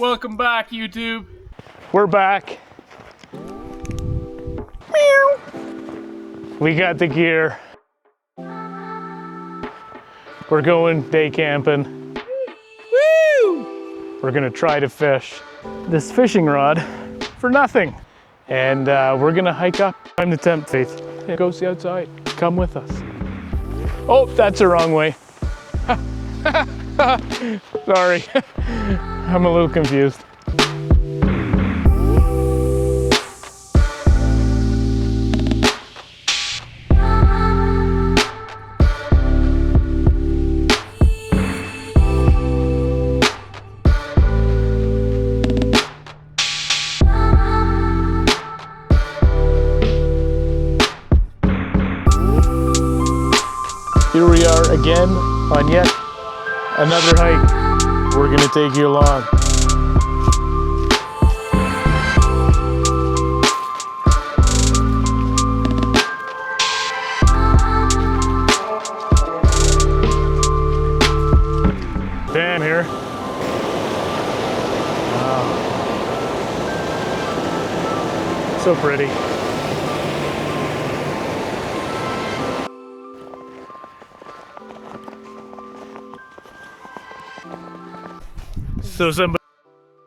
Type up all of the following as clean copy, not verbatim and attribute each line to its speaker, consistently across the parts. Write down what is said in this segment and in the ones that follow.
Speaker 1: Welcome back, YouTube.
Speaker 2: We're back. Meow. We got the gear. We're going day camping. Woo! We're gonna try to fish this fishing rod for nothing. And we're gonna hike up. Time to tempt fate. Go see outside. Come with us. Oh, that's the wrong way. Sorry. I'm a little confused. Here we are again on yet another hike. We're gonna take you along. Damn here. Wow. So pretty. So somebody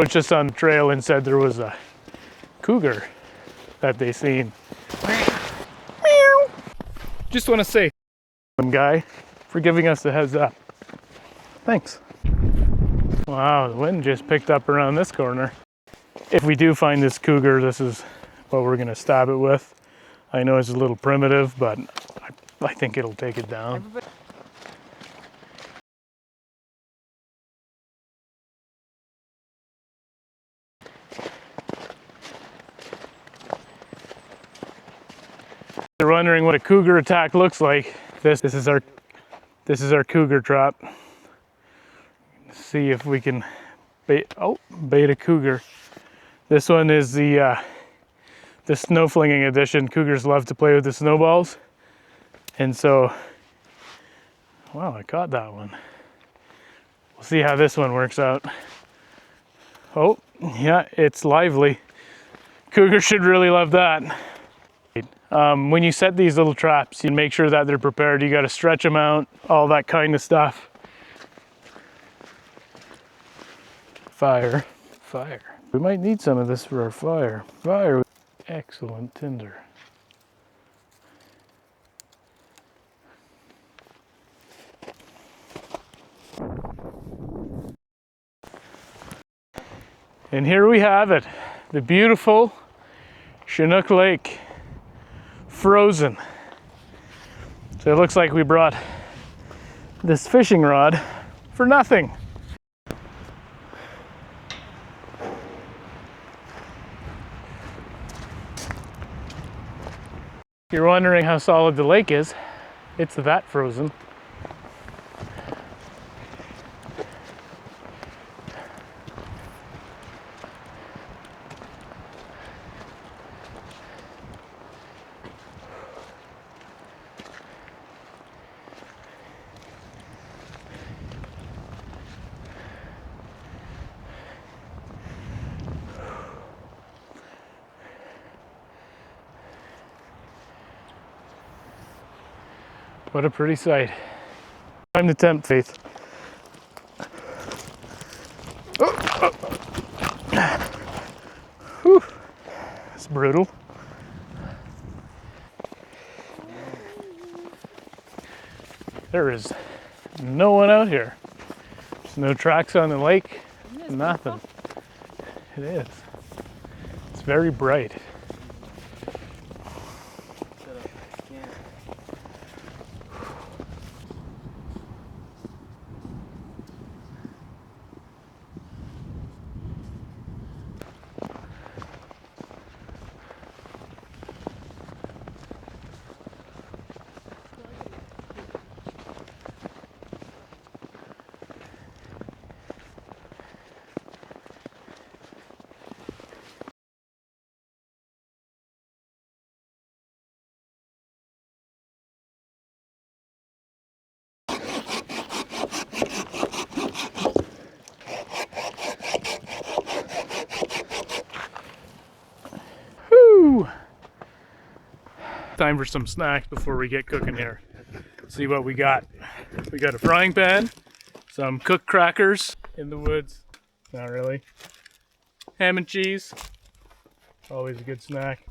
Speaker 2: was just on the trail and said there was a cougar that they seen. Meow. Just want to say, some guy, for giving us the heads up. Thanks. Wow, the wind just picked up around this corner. If we do find this cougar, this is what we're gonna stab it with. I know it's a little primitive, but I think it'll take it down. You're wondering what a cougar attack looks like. This is our cougar trap. See if we can bait a cougar. This one is the snow flinging edition. Cougars love to play with the snowballs, and so wow, I caught that one. We'll see how this one works out. Oh yeah, it's lively. Cougar should really love that. When you set these little traps, you make sure that they're prepared. You got to stretch them out, all that kind of stuff. Fire. We might need some of this for our fire. Fire, excellent tinder. And here we have it, the beautiful Shinook Lake. Frozen. So it looks like we brought this fishing rod for nothing. You're wondering how solid the lake is. It's that frozen. What a pretty sight. Time to tempt faith. Whew. It's brutal. There is no one out here. There's no tracks on the lake, nothing. It is. It's very bright. time for some snacks before we get cooking here. See what we got. We got a frying pan, some cooked crackers in the woods. Not really. Ham and cheese. Always a good snack.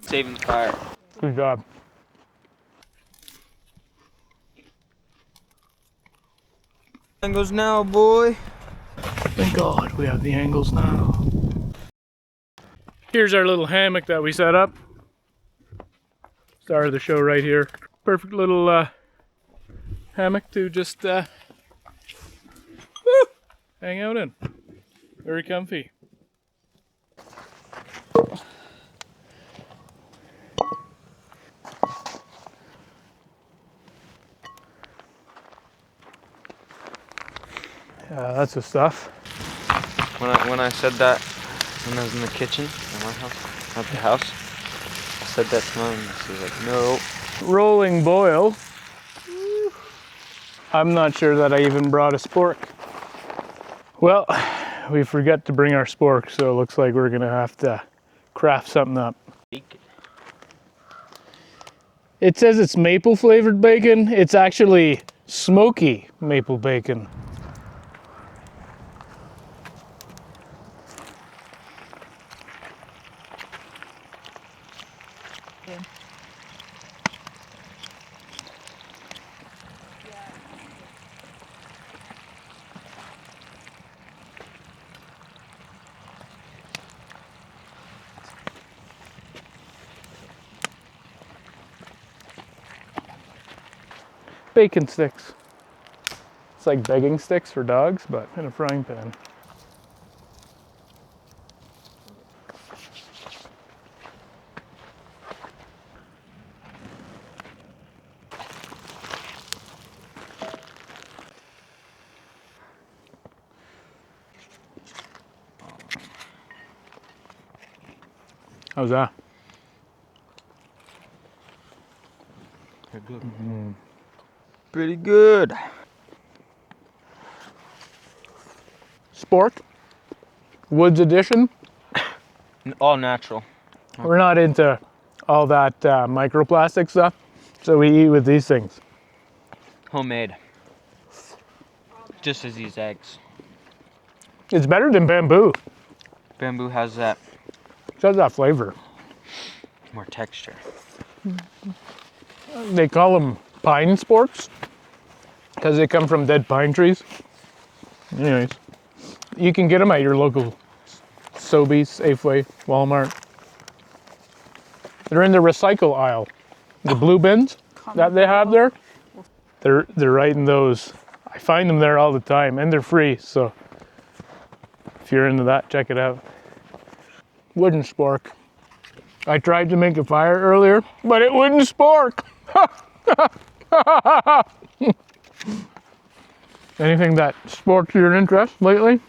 Speaker 1: Saving the fire.
Speaker 2: Good job.
Speaker 1: Angles now, boy.
Speaker 2: Thank God we have the angles now. Here's our little hammock that we set up. Start of the show right here. Perfect little hammock to just hang out in. Very comfy. Yeah, that's the stuff.
Speaker 1: When I said that, when I was in the kitchen at my house, at the house, I said that to Mom, and she was like, no.
Speaker 2: Rolling boil. I'm not sure that I even brought a spork. Well, we forget to bring our spork, so it looks like we're gonna have to craft something up. It says it's maple flavored bacon. It's actually smoky maple bacon. Bacon sticks. It's like begging sticks for dogs, but in a frying pan. How's that?
Speaker 1: Pretty good. Pretty good.
Speaker 2: Spork, Woods Edition.
Speaker 1: All natural.
Speaker 2: We're not into all that microplastic stuff, so we eat with these things.
Speaker 1: Homemade. Just as these eggs.
Speaker 2: It's better than bamboo.
Speaker 1: Bamboo has that
Speaker 2: It has that flavor.
Speaker 1: more texture.
Speaker 2: They call them pine sporks because they come from dead pine trees. Anyways, you can get them at your local Sobeys, Safeway, Walmart. They're in the recycle aisle. The blue bins that they have there, they're right in those. I find them there all the time, and they're free. So if you're into that, check it out. Wooden spork. I tried to make a fire earlier, but it wouldn't spork. Anything that sparked your interest lately?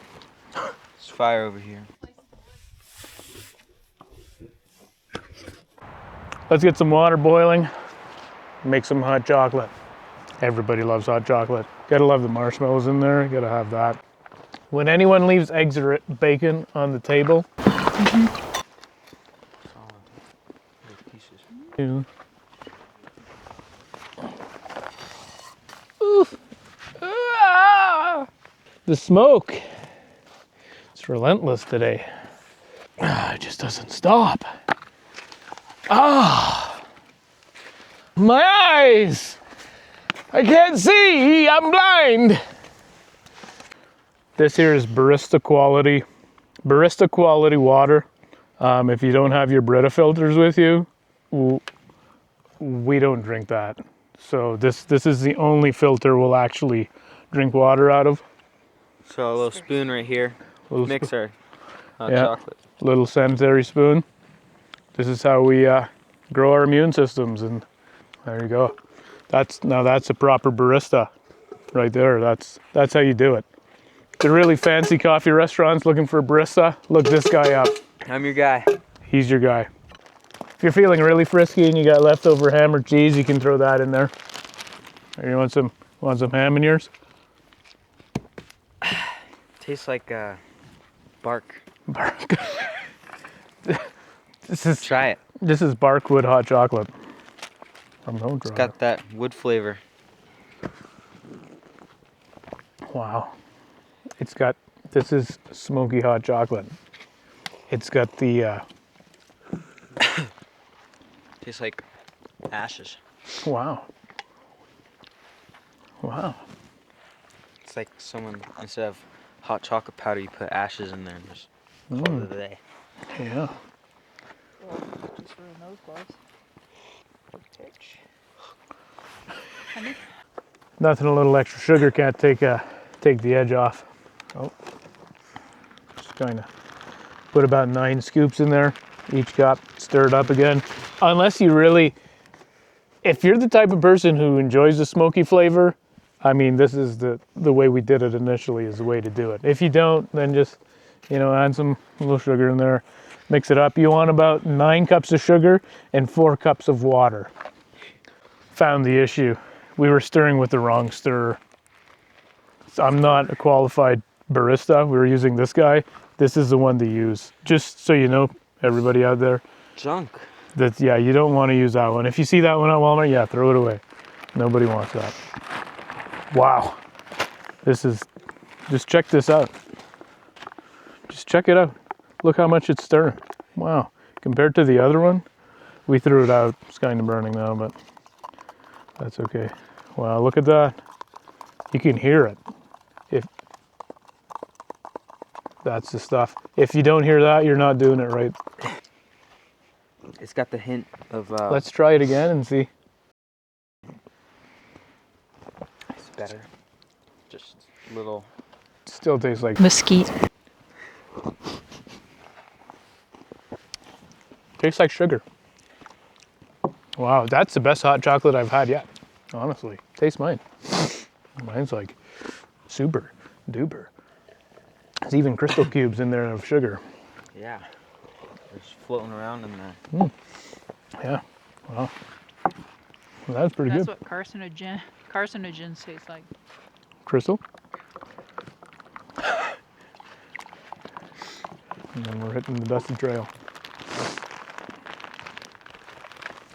Speaker 1: There's fire over here.
Speaker 2: Let's get some water boiling. Make some hot chocolate. Everybody loves hot chocolate. Gotta love the marshmallows in there. Gotta have that. When anyone leaves eggs or bacon on the table, Ooh. Ah! The smoke. It's relentless today. It just doesn't stop. Ah! My eyes! I can't see! I'm blind! This here is barista quality water. If you don't have your Brita filters with you, we don't drink that. So this is the only filter we'll actually drink water out of.
Speaker 1: So a little spoon right here. Mix our hot
Speaker 2: Yeah.
Speaker 1: chocolate.
Speaker 2: Little sanitary spoon. This is how we grow our immune systems, and there you go. That's a proper barista right there. That's how you do it. The really fancy coffee restaurants looking for a barista, look this guy up.
Speaker 1: I'm your guy.
Speaker 2: He's your guy. If you're feeling really frisky and you got leftover ham or cheese, you can throw that in there. Or you want some ham in yours?
Speaker 1: Tastes like bark.
Speaker 2: Bark. This is
Speaker 1: Try it.
Speaker 2: This is Barkwood hot chocolate from Home
Speaker 1: It's got that wood flavor.
Speaker 2: Wow. It's got, this is smoky hot chocolate. It's got the,
Speaker 1: Tastes like ashes.
Speaker 2: wow. Wow.
Speaker 1: It's like someone, instead of hot chocolate powder, you put ashes in there and just call it a day.
Speaker 2: Yeah.
Speaker 3: Well, just ruin those gloves. Honey?
Speaker 2: Nothing a little extra sugar can't take the edge off. Oh. Just kind of put about 9 scoops in there. Each cup, stir it up again. Unless you really, if you're the type of person who enjoys the smoky flavor, I mean, this is the way we did it initially is the way to do it. If you don't, then just, add some little sugar in there, mix it up. You want about 9 cups of sugar and 4 cups of water. Found the issue. We were stirring with the wrong stirrer. So I'm not a qualified barista. We were using this guy. This is the one to use. Just so you know, everybody out there,
Speaker 1: Junk.
Speaker 2: that, yeah, you don't want to use that one. If you see that one at Walmart, yeah, throw it away. Nobody wants that. Wow. This is, just check this out. Just check it out. Look how much it's stirring. Wow. Compared to the other one, we threw it out. It's kind of burning now, but that's okay. Wow, look at that. You can hear it. If that's the stuff. If you don't hear that, you're not doing it right.
Speaker 1: It's got the hint of.
Speaker 2: Let's try it again and see.
Speaker 1: It's better. Just little.
Speaker 2: Still tastes like
Speaker 3: Mesquite.
Speaker 2: tastes like sugar. Wow, that's the best hot chocolate I've had yet. Honestly, taste mine. Mine's like super duper. There's even crystal cubes in there of sugar.
Speaker 1: Yeah. It's floating around in there.
Speaker 2: Yeah. Wow. Well, that's pretty
Speaker 3: That's
Speaker 2: good.
Speaker 3: what carcinogens taste like.
Speaker 2: Crystal. And then we're hitting the dusty trail.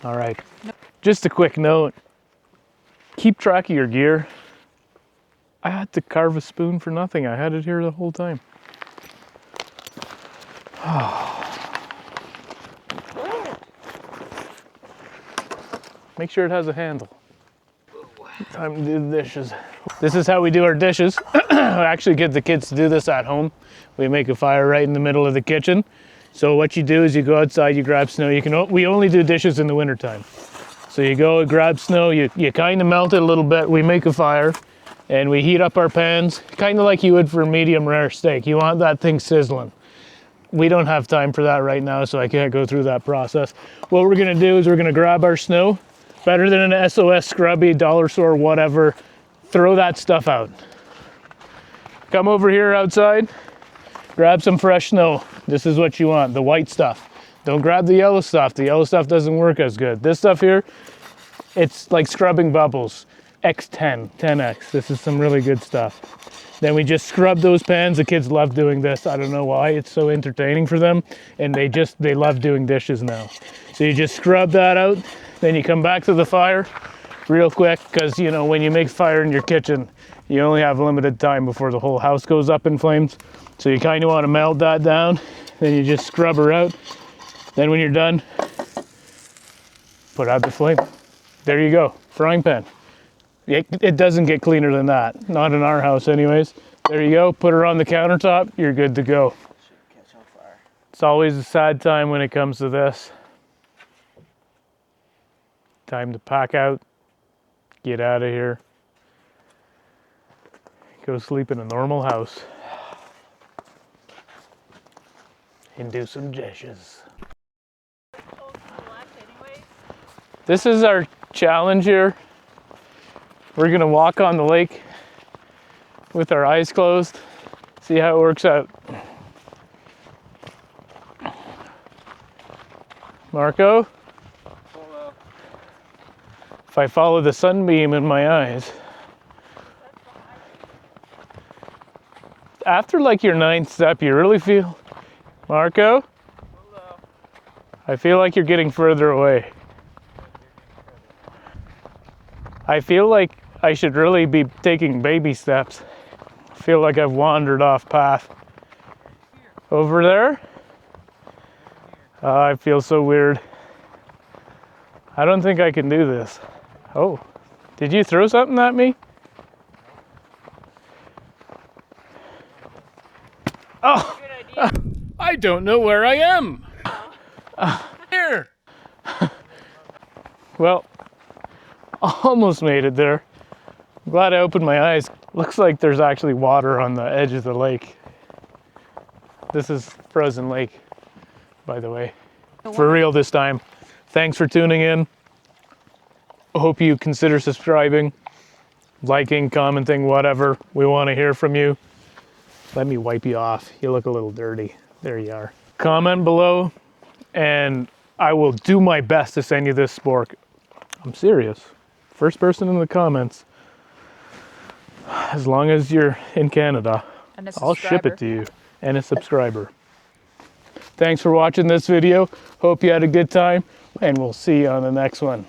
Speaker 2: All right. Just a quick note. Keep track of your gear. I had to carve a spoon for nothing. I had it here the whole time. Make sure it has a handle. Time to do the dishes. This is how we do our dishes. I actually get the kids to do this at home. We make a fire right in the middle of the kitchen. So what you do is you go outside, you grab snow. We only do dishes in the wintertime. So you go grab snow, you kind of melt it a little bit. We make a fire and we heat up our pans, kind of like you would for a medium rare steak. You want that thing sizzling. We don't have time for that right now, so I can't go through that process. What we're gonna do is we're gonna grab our snow, better than an SOS Scrubby, dollar store, whatever, throw that stuff out. Come over here outside, grab some fresh snow. This is what you want, the white stuff. Don't grab the yellow stuff. The yellow stuff doesn't work as good. This stuff here, it's like scrubbing bubbles. X10, 10X. This is some really good stuff. Then we just scrub those pans. The kids love doing this. I don't know why. It's so entertaining for them. And they love doing dishes now. So you just scrub that out. Then you come back to the fire real quick, because when you make fire in your kitchen, you only have limited time before the whole house goes up in flames. So you kind of want to melt that down. Then you just scrub her out. Then when you're done, put out the flame. There you go, frying pan. It doesn't get cleaner than that. Not in our house anyways. There you go, put her on the countertop, you're good to go.
Speaker 1: Should catch on fire.
Speaker 2: It's always a sad time when it comes to this. Time to pack out, get out of here. Go sleep in a normal house. And do some dishes. This is our challenge here. We're gonna walk on the lake with our eyes closed, see how it works out. Marco?
Speaker 1: Hello.
Speaker 2: If I follow the sunbeam in my eyes. After like your 9th step, you really feel, Marco?
Speaker 1: Hello.
Speaker 2: I feel like you're getting further away. I feel like I should really be taking baby steps. I feel like I've wandered off path. Over there? I feel so weird. I don't think I can do this. Oh, did you throw something at me? Oh, I don't know where I am. Here. Well, almost made it there. I'm glad I opened my eyes. Looks like there's actually water on the edge of the lake. This is frozen lake, by the way. For real this time. Thanks for tuning in. I hope you consider subscribing, liking, commenting, whatever. We want to hear from you. Let me wipe you off. You look a little dirty. There you are. Comment below and I will do my best to send you this spork. I'm serious. First person in the comments. As long as you're in Canada, I'll ship it to you. And a subscriber. Thanks for watching this video. Hope you had a good time and we'll see you on the next one.